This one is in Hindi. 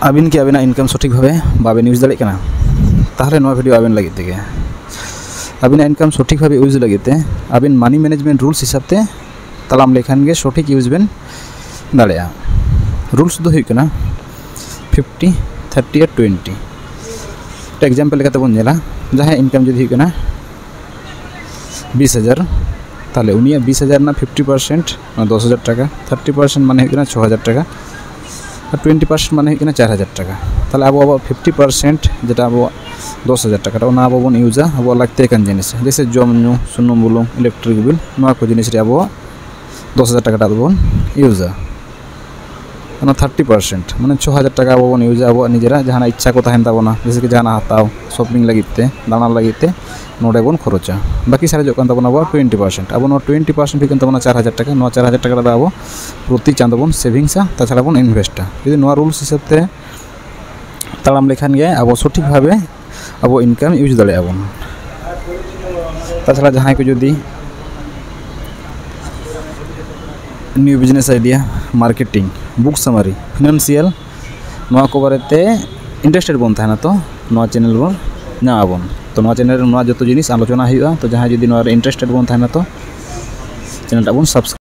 आबिन की आबिना इनकम सठिक भावे बाबेन यूज दाड़े कना ताहले नोआ भिडियो आबिन लगित तेगे आबिना इनकम सठिक भावे यूज लगित ते आबिन मानी मैनेजमेंट रूल्स हिसाब ते तालाम लेखान गे सठिक यूज बेन दाड़ेया। रूल्स दो हुई कना 50 30 और 20 एग्जाम्पल लेकाते बोन नेला जहां इनकम जुदी हुई कना 20,000 ताहले उनिया 20,000 ना 50% 10,000 टाका 30% माने हुई कना 6,000 टाका और 20% माने हुई कना 4,000 टाका ताहले अब 50% जेटा अब 10,000 टाका ओना अब बोन यूजा अब लागते कान जिनिस जैसे जम नु सुनुम बुलुंग इलेक्ट्रिक बिल नोआ को जिनिस रे अब 10,000 टाका बोन यूजा 30% माने 6,000 टाका अब बोन यूजा अब निजेरा जहां इच्छा को तहन ताबोना जैसे कि जहां हाताव शॉपिंग लगिते दाना लगिते नोडे बोन खरचा बाकी सारे जो कान ताबोना अब 20% अब 20% भी कान ताबोना 4,000 टाका 4,000 टाका अब प्रति चांदो बोन सेविंग्सा ताछाड़ा बोन इनभेस्टा यदि नोआ रूल्स हिसाब ते तालाम लेखान गे अब सठिक भावे अब इनकम यूज दाड़े आबोन ताछाड़ा जहां को जदि new business idea marketing book summary financial नोआ को बारेते इंटरेस्टेड बोन थाना तो नोआ चैनल बोन नाबोन तो नोआ चैनल नोआ जतो जिनिस आलोचना हुआ तो जहां जदि नोआ रे इंटरेस्टेड बोन थाना तो चैनल टा बोन सब्सक्राइब